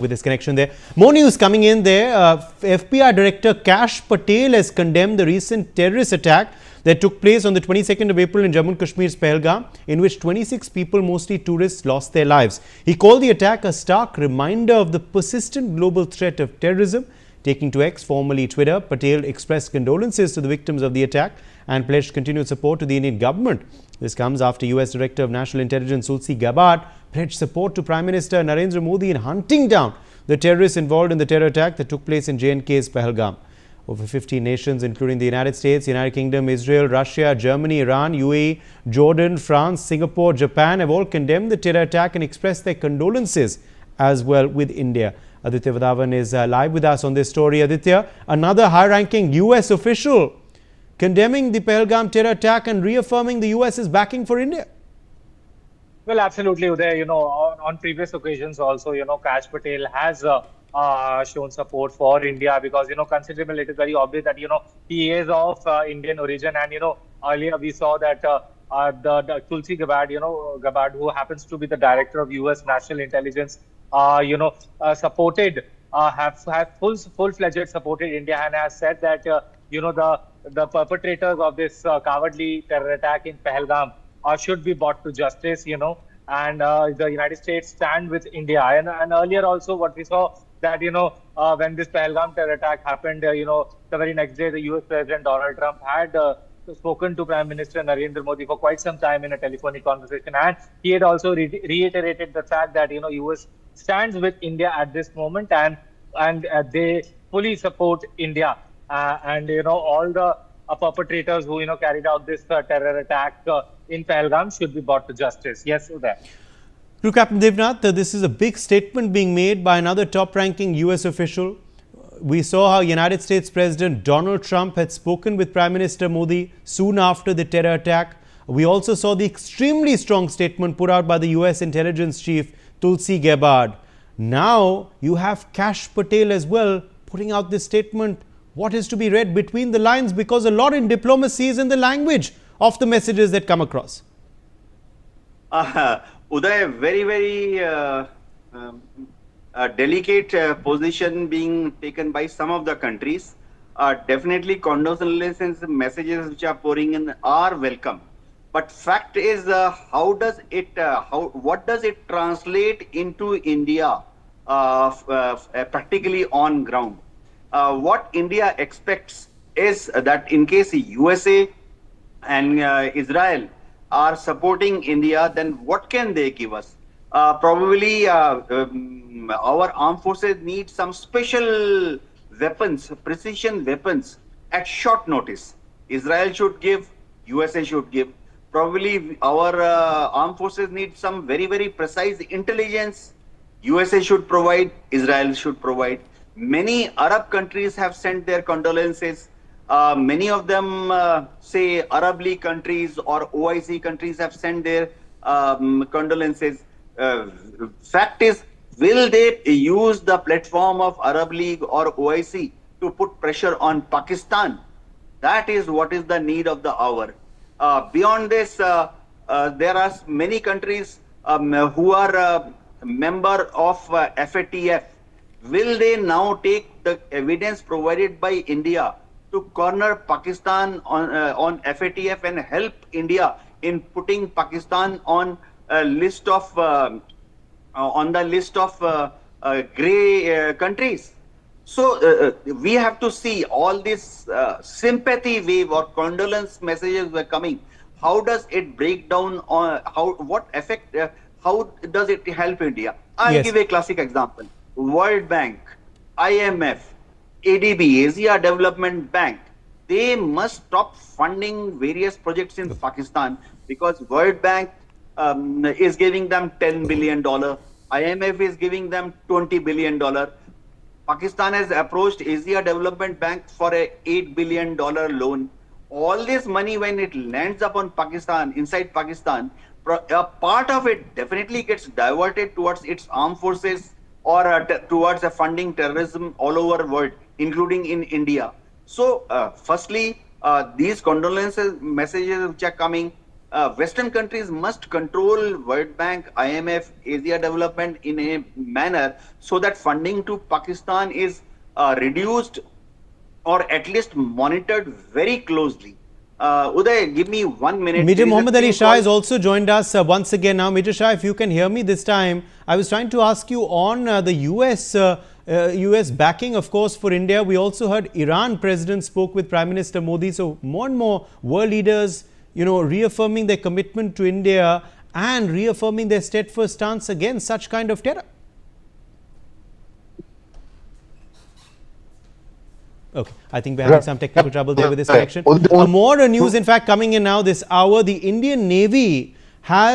with this connection there. More news coming in there. FBI Director Kash Patel has condemned the recent terrorist attack that took place on the 22nd of April in Jammu and Kashmir's Pahalgam, in which 26 people, mostly tourists, lost their lives. He called the attack a stark reminder of the persistent global threat of terrorism. Taking to X, formerly Twitter, Patel expressed condolences to the victims of the attack and pledged continued support to the Indian government. This comes after US Director of National Intelligence Tulsi Gabbard pledged support to Prime Minister Narendra Modi in hunting down the terrorists involved in the terror attack that took place in J&K's Pahalgam. Over 15 nations, including the United States, United Kingdom, Israel, Russia, Germany, Iran, UAE, Jordan, France, Singapore, Japan have all condemned the terror attack and expressed their condolences as well with India. Aditya Vadavan is live with us on this story. Aditya, another high-ranking US official condemning the Pahalgam terror attack and reaffirming the US's backing for India. Well, absolutely, Uday. On previous occasions also, Kash Patel has shown support for India because, considering it is very obvious that, he is of Indian origin. And, earlier we saw that the Tulsi Gabbard, Gabbard, who happens to be the director of US National Intelligence, supported, have full-fledged supported India and has said that, the perpetrators of this cowardly terror attack in Pahalgam should be brought to justice, and the United States stand with India. And earlier also what we saw that, when this Pahalgam terror attack happened, the very next day, the US President Donald Trump had spoken to Prime Minister Narendra Modi for quite some time in a telephonic conversation. And he had also reiterated the fact that, US stands with India at this moment and they fully support India. All the perpetrators who, carried out this terror attack in Pahalgam should be brought to justice. Yes, Uday. To Captain Devnath, this is a big statement being made by another top-ranking US official. We saw how United States President Donald Trump had spoken with Prime Minister Modi soon after the terror attack. We also saw the extremely strong statement put out by the US intelligence chief Tulsi Gabbard. Now you have Kash Patel as well putting out this statement. What is to be read between the lines? Because a lot in diplomacy is in the language of the messages that come across. Uday, very delicate position being taken by some of the countries. Definitely condolences messages which are pouring in are welcome. But fact is, what does it translate into India, practically on ground? What India expects is that in case USA and Israel are supporting India, then what can they give us? Probably our armed forces need some special weapons, precision weapons at short notice. Israel should give, USA should give. Probably our armed forces need some very precise intelligence. USA should provide, Israel should provide. Many Arab countries have sent their condolences. Many of them, say Arab League countries or OIC countries have sent their condolences. Fact is, will they use the platform of Arab League or OIC to put pressure on Pakistan? That is what is the need of the hour. Beyond this, there are many countries who are member of FATF. Will they now take the evidence provided by India to corner Pakistan on FATF and help India in putting Pakistan on a list of grey countries? So we have to see all this sympathy wave or condolence messages were coming. How does it break down on what effect? How does it help India? I'll give a classic example. World Bank, IMF, ADB, Asia Development Bank, they must stop funding various projects in Pakistan because World Bank is giving them $10 billion. IMF is giving them $20 billion. Pakistan has approached Asia Development Bank for a $8 billion loan. All this money, when it lands upon Pakistan, inside Pakistan, a part of it definitely gets diverted towards its armed forces or towards funding terrorism all over the world, including in India. So, firstly, these condolences messages which are coming, Western countries must control World Bank, IMF, Asia development in a manner so that funding to Pakistan is reduced or at least monitored very closely. Uday, give me 1 minute. Major There is a Mohammed Ali thing Shah called- has also joined us once again now. Major Shah, if you can hear me this time, I was trying to ask you on the US backing, of course, for India. We also heard Iran president spoke with Prime Minister Modi. So more and more world leaders, reaffirming their commitment to India and reaffirming their steadfast stance against such kind of terror. Okay, I think we're having some technical trouble there with this connection. More news, in fact, coming in now this hour. The Indian Navy has